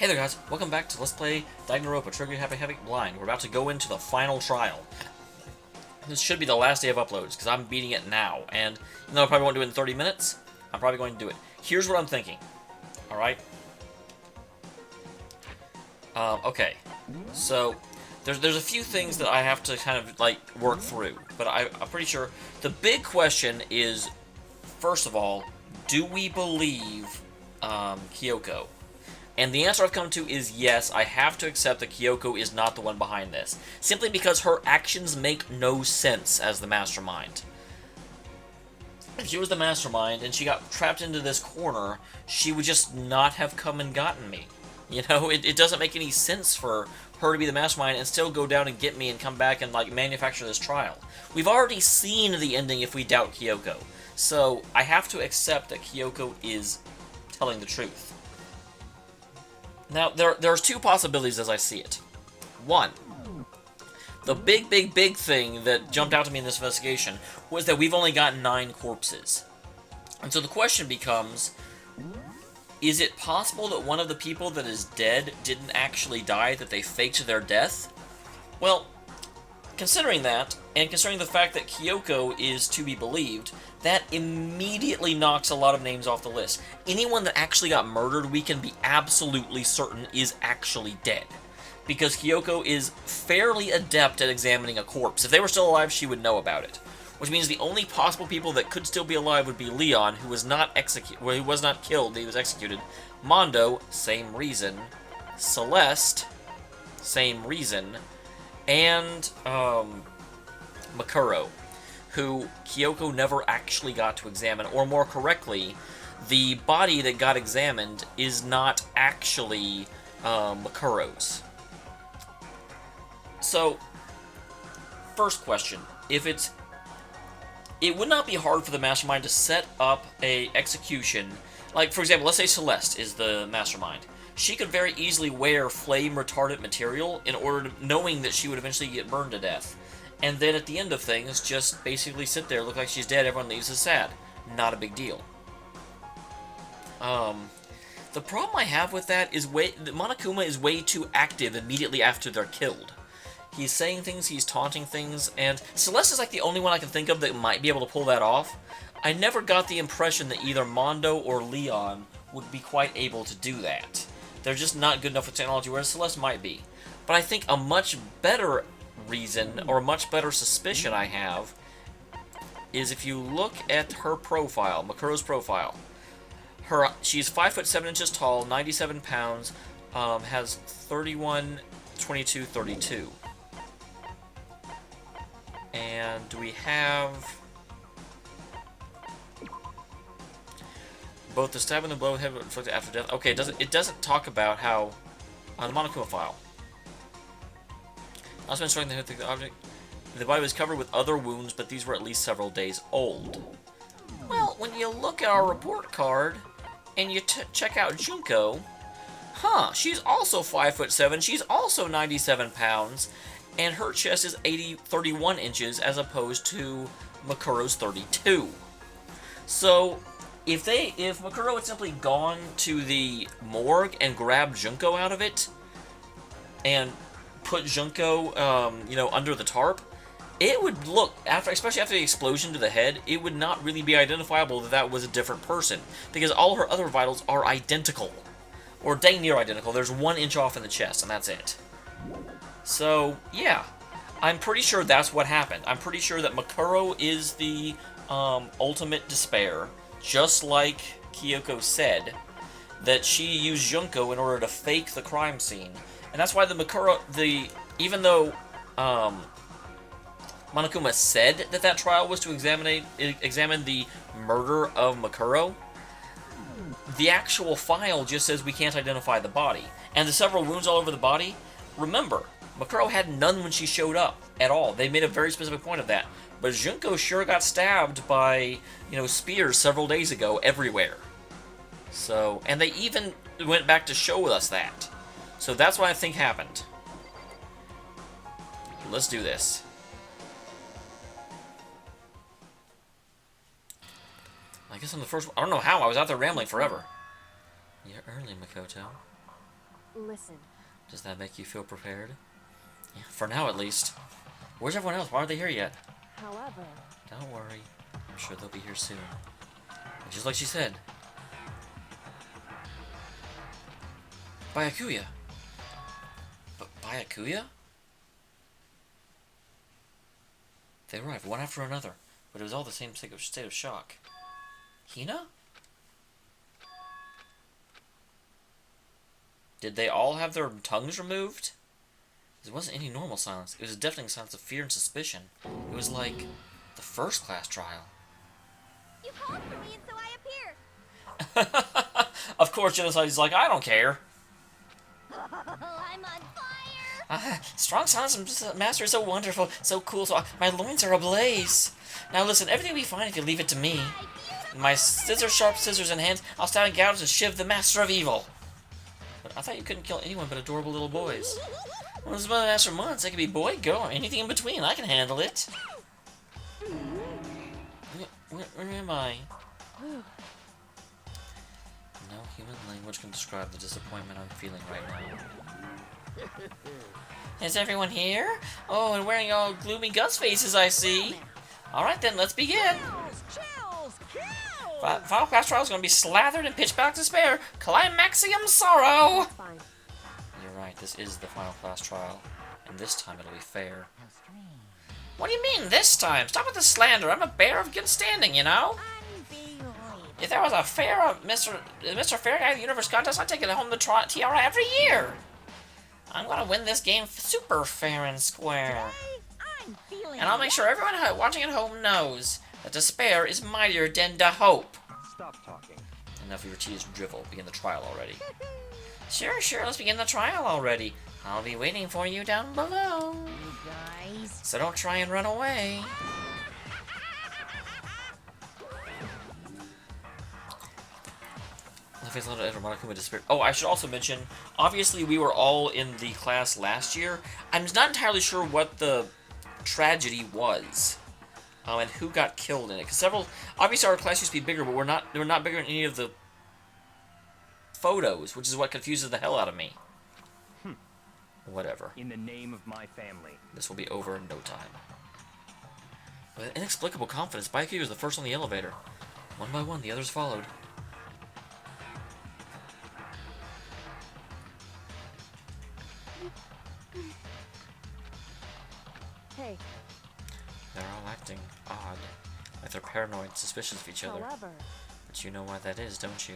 Hey there guys, welcome back to Let's Play Danganronpa, Photographic Blind. We're about to go into the final trial. This should be the last day of uploads, because I'm beating it now, and even though I probably won't do it in 30 minutes, I'm probably going to do it. Here's what I'm thinking, alright? Okay, so there's a few things that I have to kind of, like, work through, but I'm pretty sure the big question is, first of all, do we believe, Kyoko? And the answer I've come to is yes, I have to accept that Kyoko is not the one behind this. Simply because her actions make no sense as the mastermind. If she was the mastermind and she got trapped into this corner, she would just not have come and gotten me. You know, it doesn't make any sense for her to be the mastermind and still go down and get me and come back and, like, manufacture this trial. We've already seen the ending if we doubt Kyoko. So, I have to accept that Kyoko is telling the truth. Now, there's two possibilities as I see it. One, the big thing that jumped out to me in this investigation was that we've only got 9 corpses. And so the question becomes, is it possible that one of the people that is dead didn't actually die, that they faked their death? Well, considering that, and considering the fact that Kyoko is to be believed, that immediately knocks a lot of names off the list. Anyone that actually got murdered, we can be absolutely certain is actually dead. Because Kyoko is fairly adept at examining a corpse. If they were still alive, she would know about it. Which means the only possible people that could still be alive would be Leon, who was not who was not killed, he was executed. Mondo, same reason. Celeste, same reason. And, Makuro, who Kyoko never actually got to examine, or more correctly, the body that got examined is not actually Makuro's. So, first question, it would not be hard for the mastermind to set up a execution, like, for example, let's say Celeste is the mastermind. She could very easily wear flame-retardant material in order to, knowing that she would eventually get burned to death. And then at the end of things, just basically sit there, look like she's dead, everyone leaves as sad. Not a big deal. The problem I have with that is Monokuma is way too active immediately after they're killed. He's saying things, he's taunting things, and Celeste is like the only one I can think of that might be able to pull that off. I never got the impression that either Mondo or Leon would be quite able to do that. They're just not good enough with technology, whereas Celeste might be. But I think a much better reason, or a much better suspicion I have, is if you look at her profile, Makuro's profile. She's 5'7" tall, 97 pounds, has 31, 22, 32. And do we have both the stab and the blow have inflicted after death? Okay, it doesn't talk about how on the Monokuma file. Also been striking the object. The body was covered with other wounds, but these were at least several days old. Well, when you look at our report card and you check out Junko, she's also 5'7", she's also 97 pounds, and her chest is 31 inches as opposed to Makuro's 32. So, if Makuro had simply gone to the morgue and grabbed Junko out of it, and put Junko, under the tarp, it would look, especially after the explosion to the head, it would not really be identifiable that that was a different person, because all her other vitals are identical, or dang near identical. There's 1 inch off in the chest, and that's it. So, yeah, I'm pretty sure that's what happened. I'm pretty sure that Makuro is the ultimate despair, just like Kyoko said, that she used Junko in order to fake the crime scene. And that's why even though Monokuma said that trial was to examine the murder of Makuro, the actual file just says we can't identify the body. And the several wounds all over the body, remember, Makuro had none when she showed up at all. They made a very specific point of that. But Junko sure got stabbed by, spears several days ago everywhere. So, and they even went back to show us that. So that's what I think happened. Let's do this. I guess I'm the first one. I don't know how. I was out there rambling forever. You're early, Makoto. Listen. Does that make you feel prepared? Yeah, for now at least. Where's everyone else? Why aren't they here yet? However... Don't worry. I'm sure they'll be here soon. And just like she said. Byakuya. But Byakuya? They arrived one after another, but it was all the same state of shock. Hina? Did they all have their tongues removed? It wasn't any normal silence. It was a deafening silence of fear and suspicion. It was like the first class trial. You called for me, and so I appeared. Of course, Genocide's like, I don't care. I'm on fire. Strong silence, master is so wonderful, so cool. So my loins are ablaze. Now listen, everything will be fine if you leave it to me. With my sharp scissors in hand, I'll stab and gouge and shiv the master of evil. But I thought you couldn't kill anyone but adorable little boys. Well, this is my master months. I could be boy, girl, or anything in between. I can handle it. Where am I? No human language can describe the disappointment I'm feeling right now. Is everyone here? Oh, and wearing all gloomy Gus faces, I see. Alright then, let's begin. Final class trial is going to be slathered in pitch-black despair. Climaxium sorrow! Fine. You're right, this is the final class trial. And this time it'll be fair. What do you mean, this time? Stop with the slander. I'm a bear of good standing, you know? If there was a fair Mr. Fair Guy of the Universe contest, I'd take it home the tiara every year. I'm gonna win this game super fair and square. And I'll make sure everyone watching at home knows that despair is mightier than the hope. Stop talking. Enough of your teased drivel. Begin the trial already. Sure, let's begin the trial already. I'll be waiting for you down below. You guys. So don't try and run away. Oh, I should also mention, obviously we were all in the class last year. I'm not entirely sure what the tragedy was. And who got killed in it. Because obviously our class used to be bigger, but they were not bigger than any of the photos, which is what confuses the hell out of me. Whatever. In the name of my family. This will be over in no time. With inexplicable confidence, Byakuya was the first on the elevator. One by one, the others followed. Hey. They're all acting odd, like they're paranoid and suspicious of each other. However. But you know why that is, don't you?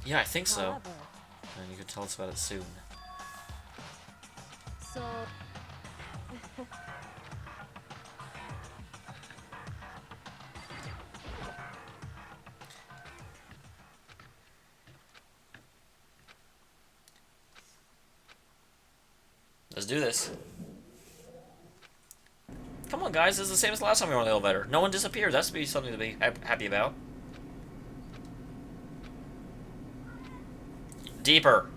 Yeah, I think so. However. And you can tell us about it soon. So... Let's do this. Come on, guys. This is the same as the last time we were on the elevator. No one disappeared. That's to be something to be happy about. Deeper.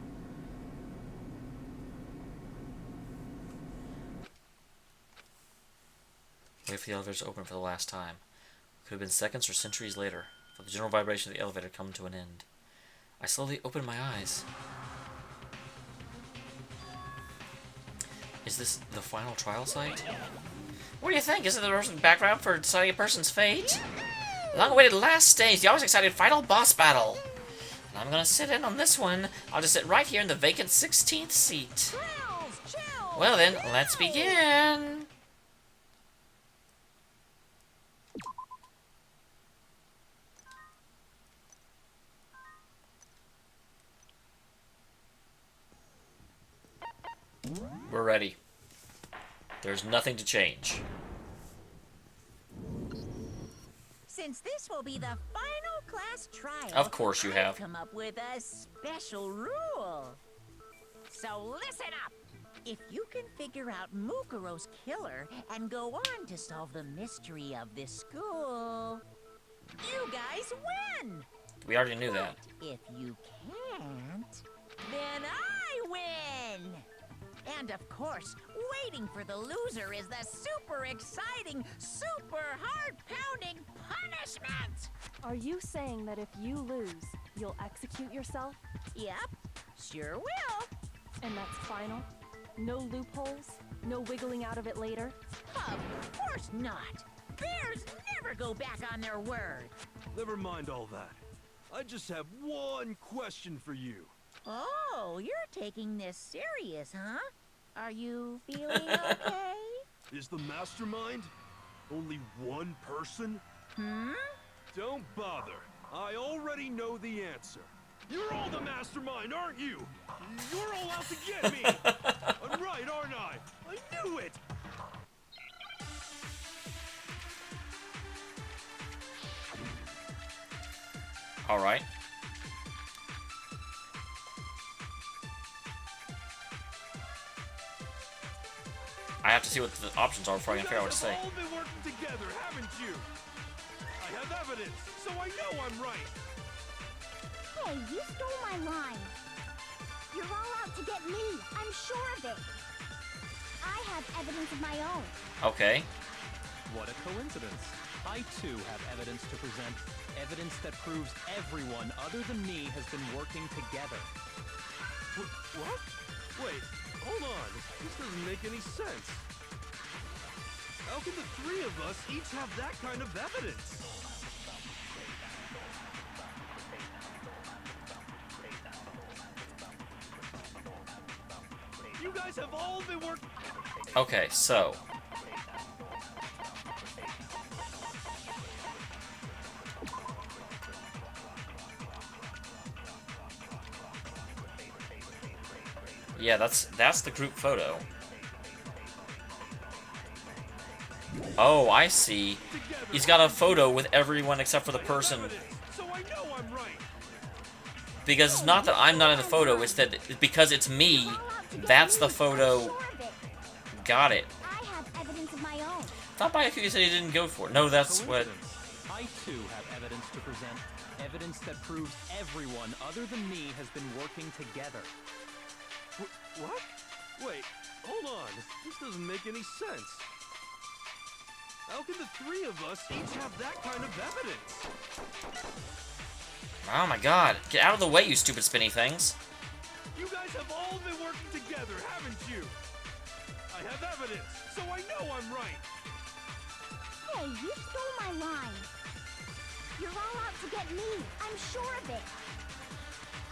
Wait for the elevator to open for the last time. Could have been seconds or centuries later, for the general vibration of the elevator come to an end. I slowly opened my eyes. Is this the final trial site? What do you think? Isn't there a background for deciding a person's fate? The long-awaited last stage, the always excited final boss battle. And I'm gonna sit in on this one. I'll just sit right here in the vacant 16th seat. Well then, let's begin. We're ready. There's nothing to change. Since this will be the final class trial, Of course you have. I've come up with a special rule. So listen up. If you can figure out Mukuro's killer and go on to solve the mystery of this school, you guys win. We already knew that. If you can't, then I win. And of course, waiting for the loser is the super exciting, super heart-pounding punishment! Are you saying that if you lose, you'll execute yourself? Yep, sure will. And that's final? No loopholes? No wiggling out of it later? Of course not. Bears never go back on their word. Never mind all that. I just have one question for you. Oh, you're taking this serious, huh? Are you feeling okay? Is the mastermind only one person? Hmm? Don't bother. I already know the answer. You're all the mastermind, aren't you? You're all out to get me. I'm right, aren't I? I knew it. All right. I have to see what the options are before I can figure out what to say. You guys have all been working together, haven't you? I have evidence, so I know I'm right. Hey, you stole my line. You're all out to get me. I'm sure of it. I have evidence of my own. Okay. What a coincidence. I too have evidence to present. Evidence that proves everyone other than me has been working together. What? Wait, hold on. This doesn't make any sense. How can the three of us each have that kind of evidence? You guys have all been working. Okay, so. Yeah, that's the group photo. Oh, I see. He's got a photo with everyone except for the person. So I know I'm right. Because it's not that I'm not in the photo, it's that because it's me, that's the photo. Sure of it. Got it. I have evidence of my own. Thought by a few you said he didn't go for it. No, that's what. Coincidence. I too have evidence to present. Evidence that proves everyone other than me has been working together. What? Wait, hold on. This doesn't make any sense. How can the three of us each have that kind of evidence? Oh my god. Get out of the way, you stupid spinny things. You guys have all been working together, haven't you? I have evidence, so I know I'm right. Hey, you stole my line. You're all out to get me. I'm sure of it.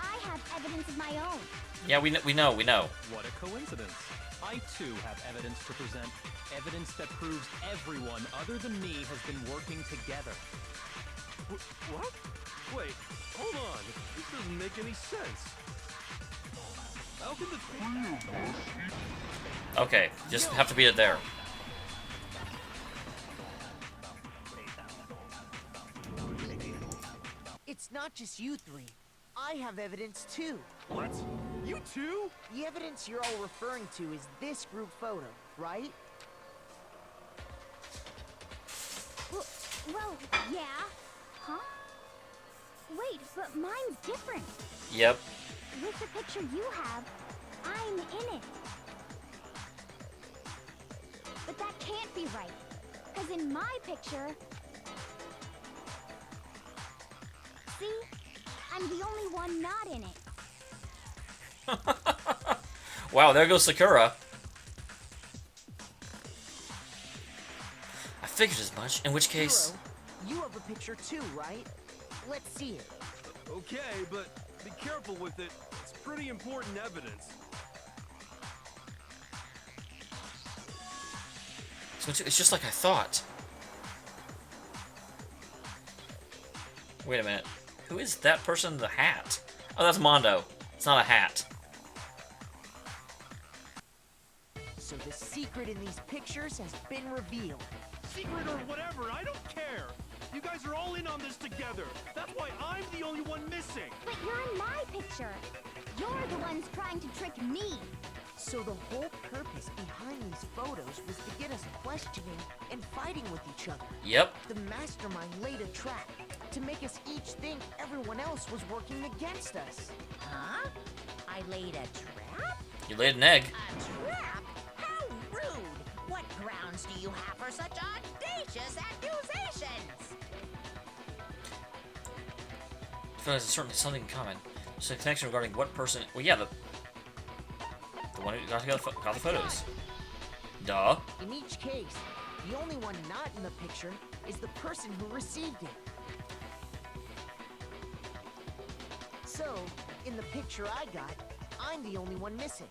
I have evidence of my own. Yeah, we know. What a coincidence. I too have evidence to present. Evidence that proves everyone other than me has been working together. What? Wait, hold on. This doesn't make any sense. How can the three of us... Okay, just have to beat it there. It's not just you three. I have evidence too. What? You too? The evidence you're all referring to is this group photo, right? Well, yeah. Huh? Wait, but mine's different. Yep. With the picture you have, I'm in it. But that can't be right. Because in my picture... See? I'm the only one not in it. Wow, there goes Sakura. I figured as much, in which case... Hero, you have a picture too, right? Let's see it. Okay, but be careful with it. It's pretty important evidence. So it's just like I thought. Wait a minute. Who is that person in the hat? Oh, that's Mondo. It's not a hat. So the secret in these pictures has been revealed. Secret or whatever, I don't care. You guys are all in on this together. That's why I'm the only one missing. But you're in my picture. You're the ones trying to trick me. So the whole purpose behind these photos was to get us questioning and fighting with each other. Yep. The mastermind laid a trap to make us each think everyone else was working against us. Huh? I laid a trap? You laid an egg. A trap? How rude! What grounds do you have for such audacious accusations? I feel like there's certainly something in common. Just a connection regarding what person... Well, yeah, the... The one who got the photos. Duh. In each case, the only one not in the picture is the person who received it. So, in the picture I got, I'm the only one missing.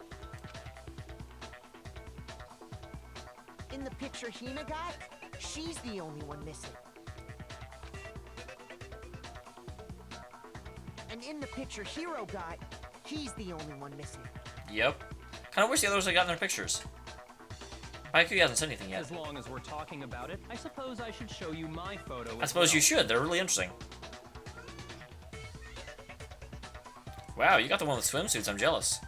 In the picture Hina got, she's the only one missing. And in the picture Hiro got, he's the only one missing. Yep. Kind of wish the others had gotten their pictures. Haiku hasn't said anything yet. As long as we're talking about it, I suppose I should show you my photo. I suppose you should. They're really interesting. Wow, you got the one with swimsuits. I'm jealous.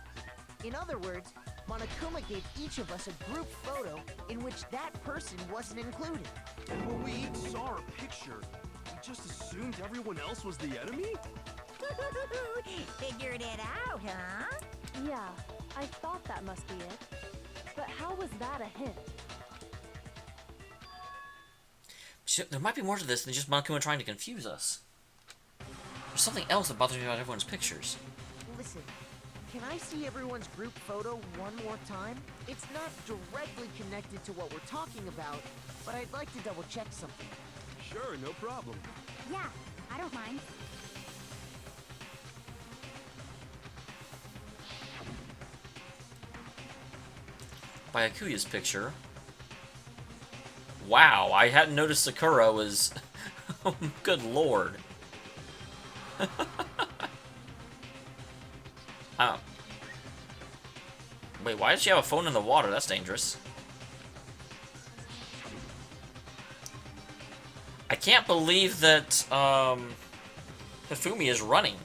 In other words, Monokuma gave each of us a group photo in which that person wasn't included. And when we each saw our picture, we just assumed everyone else was the enemy? Figured it out, huh? Yeah, I thought that must be it. But how was that a hint? There might be more to this than just Monokuma trying to confuse us. There's something else that bothers me about everyone's pictures. Listen, can I see everyone's group photo one more time? It's not directly connected to what we're talking about, but I'd like to double check something. Sure, no problem. Yeah, I don't mind. By Akuya's picture. Wow, I hadn't noticed Sakura was... Good lord. Wait, why does she have a phone in the water? That's dangerous. I can't believe that, Hifumi is running.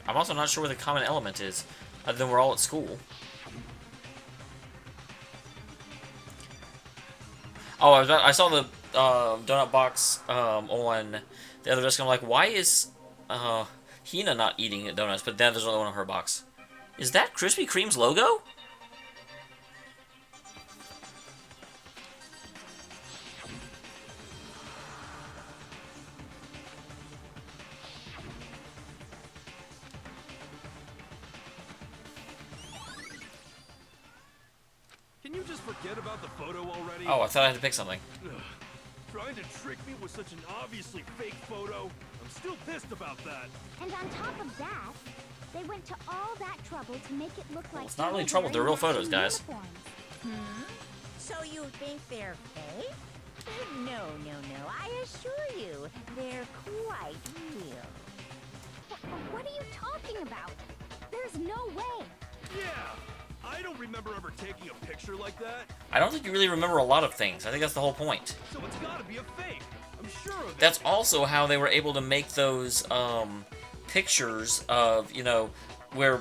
I'm also not sure where the common element is, other than we're all at school. Oh, I saw the donut box on the other desk. I'm like, why is Hina not eating donuts? But then there's another one on her box. Is that Krispy Kreme's logo? Can you just forget about the photo already? Oh, I thought I had to pick something. Ugh. Trying to trick me with such an obviously fake photo? I'm still pissed about that. And on top of that, they went to all that trouble to make it look like it's not they really were trouble, they're wearing real photos, matching guys. uniforms. So you think they're fake? No, no, no. I assure you, they're quite real. What are you talking about? There's no way. Yeah! I don't remember ever taking a picture like that. I don't think you really remember a lot of things. I think that's the whole point. So it's gotta be a fake. I'm sure of it. That's also how they were able to make those pictures of, you know, where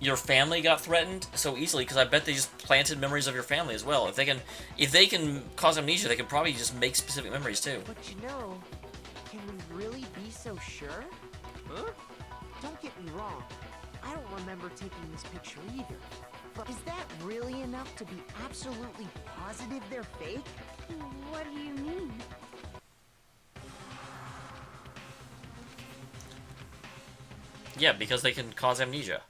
your family got threatened so easily, because I bet they just planted memories of your family as well. If they can cause amnesia, they can probably just make specific memories too. But you know, can we really be so sure? Huh? Don't get me wrong, I don't remember taking this picture either. But is that really enough to be absolutely positive they're fake? What do you mean? Yeah, because they can cause amnesia.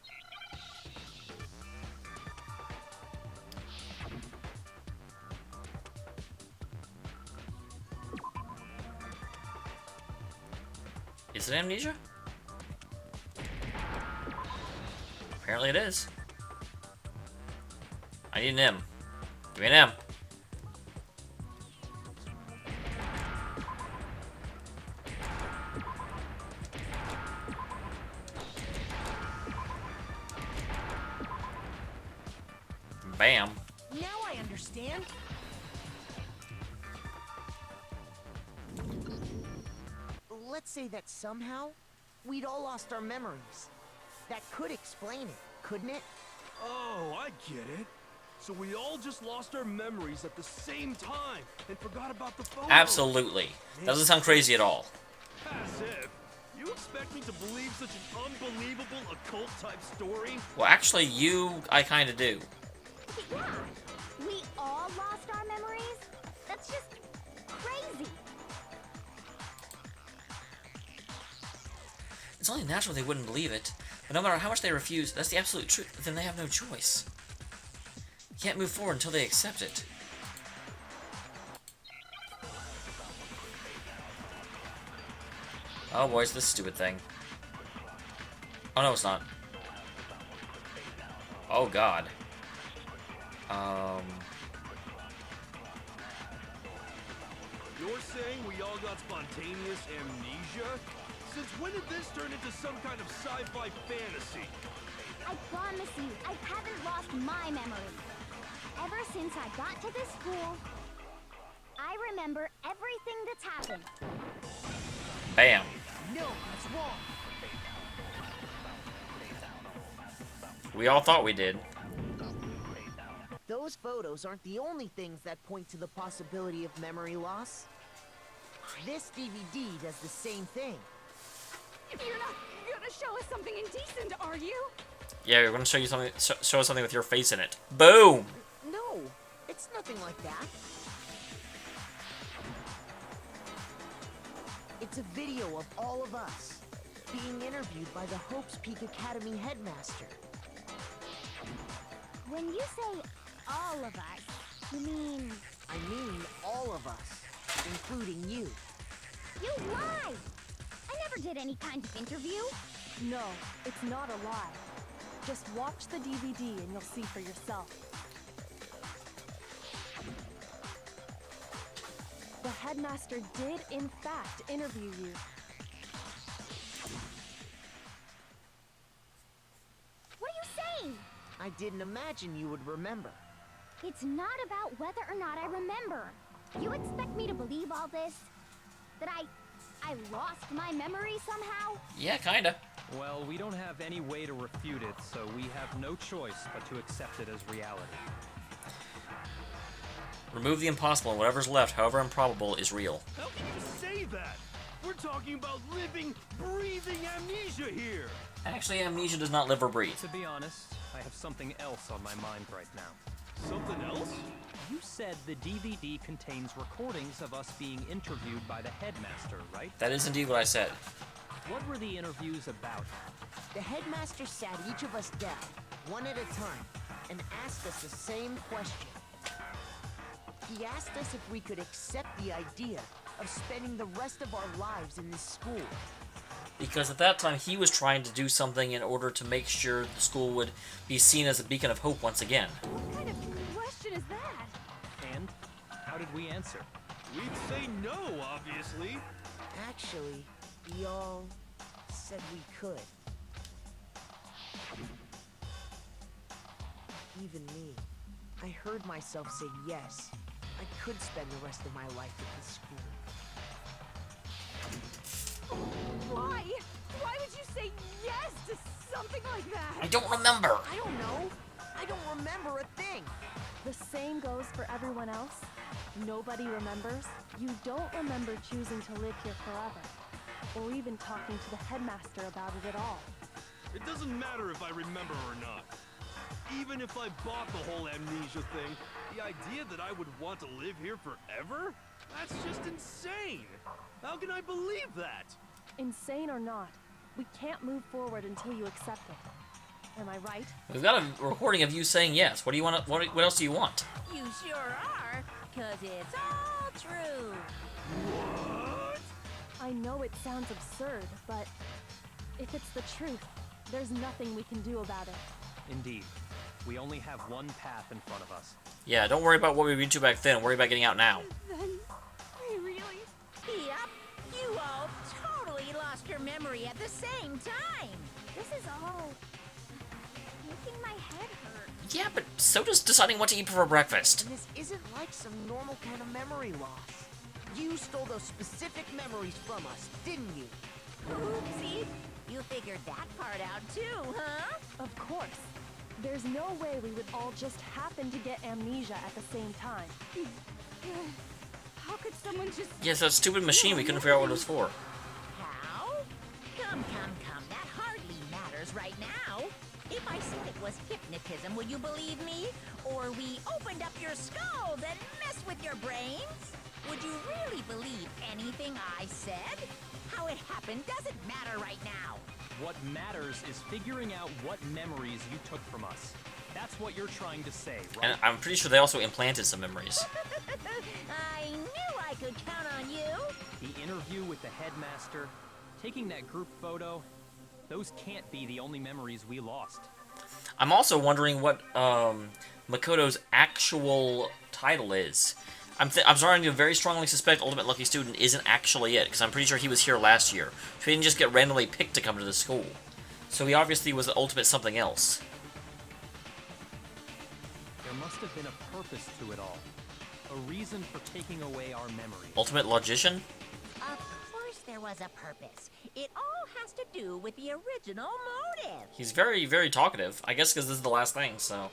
Is it amnesia? Apparently it is. I need an M. Give me an M. Bam. Now I understand. Let's say that somehow we'd all lost our memories. That could explain it, couldn't it? Oh, I get it. So we all just lost our memories at the same time and forgot about the photo. Absolutely. That doesn't sound crazy at all. As if. You expect me to believe such an unbelievable occult-type story? Well, actually, I kind of do. Yeah, we all lost our memories? That's just crazy. It's only natural they wouldn't believe it. But no matter how much they refuse, that's the absolute truth. Then they have no choice. You can't move forward until they accept it. Oh boy, it's this stupid thing. Oh no, it's not. Oh god. You're saying we all got spontaneous amnesia? Since when did this turn into some kind of sci-fi fantasy? I promise you, I haven't lost my memory. Ever since I got to this school, I remember everything that's happened. Bam. No, that's wrong. We all thought we did. Those photos aren't the only things that point to the possibility of memory loss. This DVD does the same thing. You're not gonna show us something indecent, are you? Yeah, we're gonna show you something. Show us something with your face in it. Boom. No, it's nothing like that. It's a video of all of us being interviewed by the Hopes Peak Academy headmaster. When you say all of us, you mean... I mean all of us, including you. You lied! I never did any kind of interview. No, it's not a lie. Just watch the DVD and you'll see for yourself. The headmaster did, in fact, interview you. What are you saying? I didn't imagine you would remember. It's not about whether or not I remember. You expect me to believe all this? That I lost my memory somehow? Yeah, kinda. Well, we don't have any way to refute it, so we have no choice but to accept it as reality. Remove the impossible, and whatever's left, however improbable, is real. How can you say that? We're talking about living, breathing amnesia here! Actually, amnesia does not live or breathe. To be honest, I have something else on my mind right now. Something else? You said the DVD contains recordings of us being interviewed by the headmaster, right? That is indeed what I said. What were the interviews about? The headmaster sat each of us down, one at a time, and asked us the same question. He asked us if we could accept the idea of spending the rest of our lives in this school. Because at that time, he was trying to do something in order to make sure the school would be seen as a beacon of hope once again. What kind of question is that? And how did we answer? We'd say no, obviously. Actually, we all said we could. Even me. I heard myself say yes. I could spend the rest of my life at this school. Why? Why would you say yes to something like I that? don't remember. I don't know. I don't remember a thing. The same goes for everyone else. Nobody remembers. You don't remember choosing to live here forever, or even talking to the headmaster about it at all. It doesn't matter if I remember or not. Even if I bought the whole amnesia thing, the idea that I would want to live here forever? That's just insane! How can I believe that? Insane or not, we can't move forward until you accept it. Am I right? We've got a recording of you saying yes. What do you want? What else do you want? You sure are, 'cause it's all true. What? I know it sounds absurd, but if it's the truth, there's nothing we can do about it. Indeed. We only have one path in front of us. Yeah, don't worry about what we agreed to back then. Worry about getting out now. Then, we really... Yep, you all totally lost your memory at the same time. This is all making my head hurt. Yeah, but so does deciding what to eat for breakfast. And this isn't like some normal kind of memory loss. You stole those specific memories from us, didn't you? Oopsie. You figured that part out too, huh? Of course. There's no way we would all just happen to get amnesia at the same time. How could someone just... Yes, that stupid machine. We couldn't figure out what it was for. How? Come. That hardly matters right now. If I said it was hypnotism, would you believe me? Or we opened up your skulls and messed with your brains? Would you really believe anything I said? How it happened doesn't matter right now. What matters is figuring out what memories you took from us. That's what you're trying to say, right? And I'm pretty sure they also implanted some memories. I knew I could count on you. The interview with the headmaster, taking that group photo, those can't be the only memories we lost. I'm also wondering what Makoto's actual title is. I'm starting to very strongly suspect Ultimate Lucky Student isn't actually it, because I'm pretty sure he was here last year. So he didn't just get randomly picked to come to the school. So he obviously was the Ultimate something else. There must have been a purpose to it all. A reason for taking away our memories. Ultimate Logician? Of course there was a purpose. It all has to do with the original motive. He's very, very talkative. I guess because this is the last thing, so...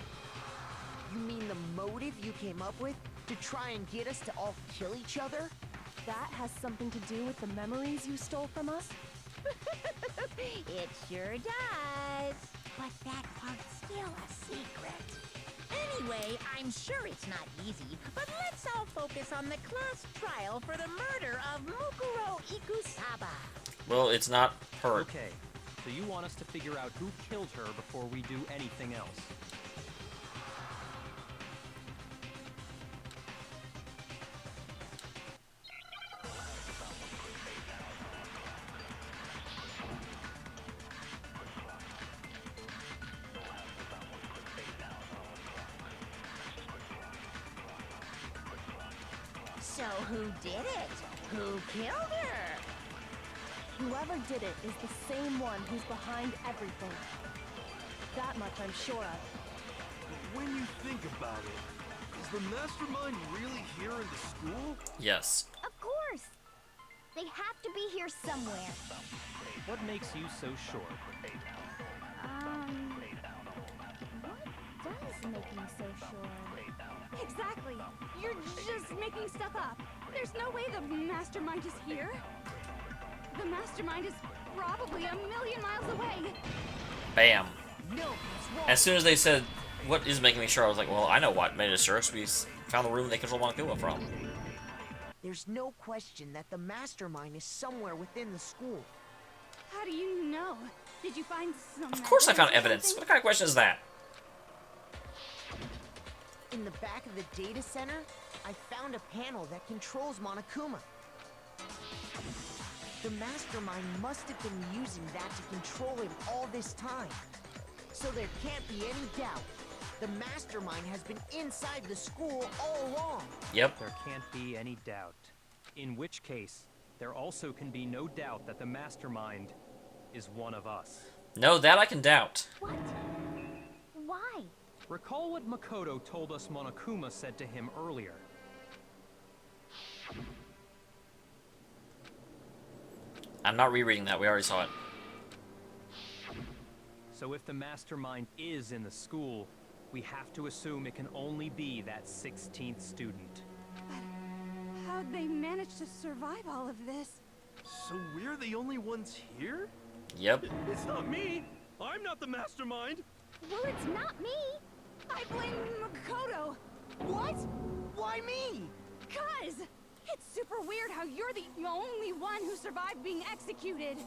You mean the motive you came up with? To try and get us to all kill each other? That has something to do with the memories you stole from us? It sure does. But that part's still a secret. Anyway, I'm sure it's not easy, but let's all focus on the class trial for the murder of Mukuro Ikusaba. Well, it's not her. Okay, so you want us to figure out who killed her before we do anything else. So who did it? Who killed her? Whoever did it is the same one who's behind everything. That much I'm sure of. When you think about it, is the mastermind really here in the school? Yes. Of course! They have to be here somewhere. What makes you so sure? What does make me so sure? Exactly. You're just making stuff up. There's no way the mastermind is here. The mastermind is probably a million miles away. Bam. No, it's wrong. As soon as they said, what is making me sure, I was like, well, I know what made us sure. So we found the room they control Monokuma from. There's no question that the mastermind is somewhere within the school. How do you know? Did you find some Of course I found or evidence. something? What kind of question is that? In the back of the data center, I found a panel that controls Monokuma. The mastermind must have been using that to control him all this time. So there can't be any doubt. The mastermind has been inside the school all along. Yep. There can't be any doubt. In which case, there also can be no doubt that the mastermind is one of us. No, that I can doubt. What? Why? Recall what Makoto told us Monokuma said to him earlier. I'm not rereading that. We already saw it. So if the mastermind is in the school, we have to assume it can only be that 16th student. How'd they manage to survive all of this? So we're the only ones here? Yep. It's not me! I'm not the mastermind! Well, it's not me! I blame Makoto. What? Why me? 'Cause it's super weird how you're the only one who survived being executed.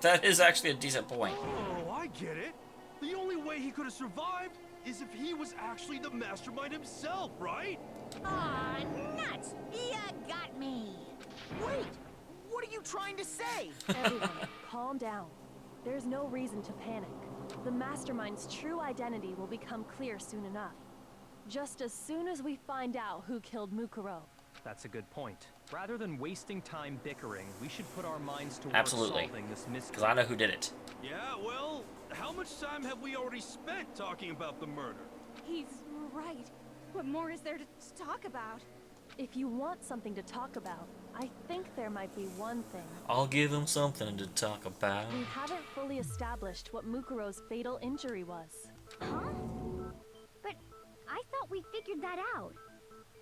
That is actually a decent point. Oh, I get it. The only way he could have survived is if he was actually the mastermind himself, right? Aw, nuts! You got me. Wait! What are you trying to say? Everyone, calm down. There's no reason to panic. The mastermind's true identity will become clear soon enough. Just as soon as we find out who killed Mukuro. That's a good point. Rather than wasting time bickering, we should put our minds to work Absolutely. solving this mystery. Because I know who did it. Yeah, well, how much time have we already spent talking about the murder? He's right. What more is there to talk about? If you want something to talk about, I think there might be one thing. I'll give him something to talk about. We haven't fully established what Mukuro's fatal injury was. Huh? But I thought we figured that out.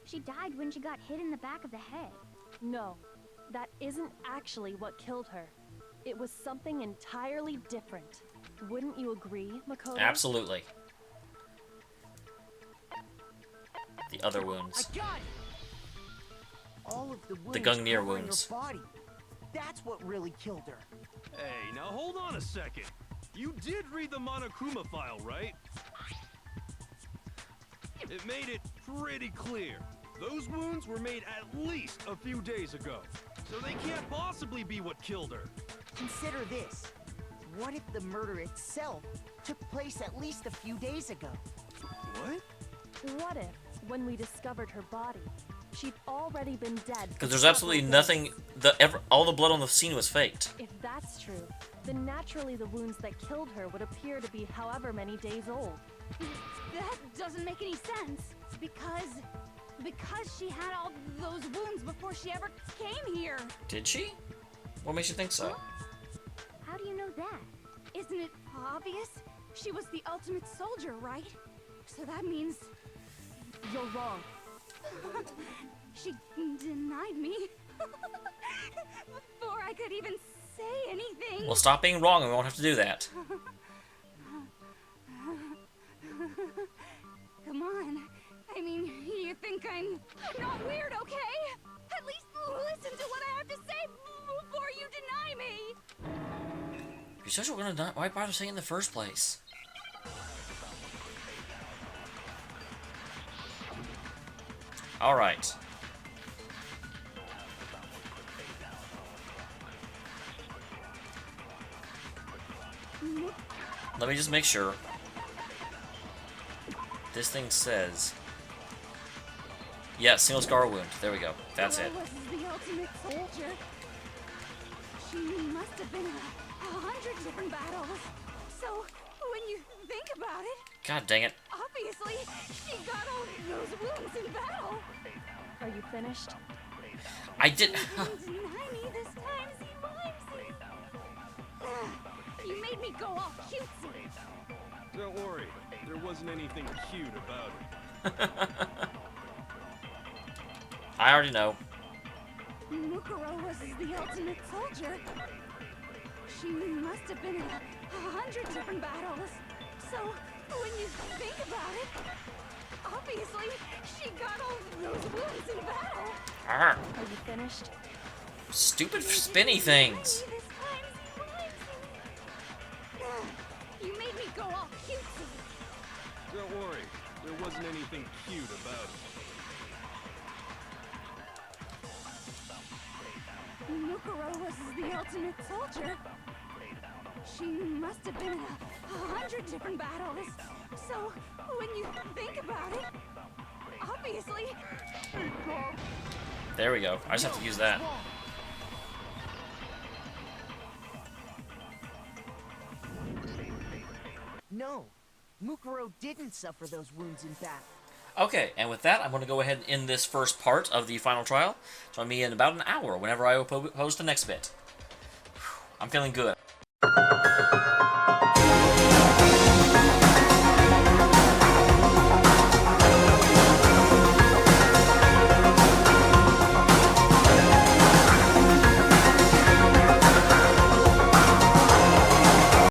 She died when she got hit in the back of the head. No, that isn't actually what killed her. It was something entirely different. Wouldn't you agree, Makoto? Absolutely. The other I wounds. got it! All of the wounds Gungnir covering wounds. her body. that's what really killed her. Hey, now hold on a second. You did read the Monokuma file, right? It made it pretty clear. Those wounds were made at least a few days ago. So they can't possibly be what killed her. Consider this. What if the murder itself took place at least a few days ago? What? What if, when we discovered her body, she'd already been dead? Because there's absolutely nothing. All the blood on the scene was faked. If that's true, then naturally the wounds that killed her would appear to be however many days old. That doesn't make any sense. Because she had all those wounds before she ever came here. Did she? What makes you think so? How do you know that? Isn't it obvious? She was the ultimate soldier, right? So that means You're wrong. she denied me before I could even say anything. Well, stop being wrong and we won't have to do that. Come on. I mean, you think I'm not weird, okay? At least listen to what I have to say before you deny me. If you're such a gonna die, why bother saying in the first place? Alright. Let me just make sure. This thing says... Yeah, single scar wound. There we go. That's it. Was the ultimate soldier. She must have been in 100 different battles. So, when you think about it, God dang it. obviously, she got all those wounds in battle. Are you finished? I did... Deny me this time, Zimimesy. You made me go all cutesy. Don't worry, there wasn't anything cute about it. I already know. Mukuro was the ultimate soldier. She must have been in 100 different battles. So, when you think about it, obviously, she got all those wounds in battle. Arr. Are you finished? Stupid spinny things. This time, Zimimesy. You made me go all cutesy. Don't worry, there wasn't anything cute about it. Mukuro was the ultimate soldier. She must have been in 100 different battles. So, when you think about it, obviously... There we go. I just have to use that. No, Mukuro didn't suffer those wounds in battle. Okay, and with that, I'm going to go ahead and end this first part of the final trial. Join me in about an hour whenever I post the next bit. I'm feeling good.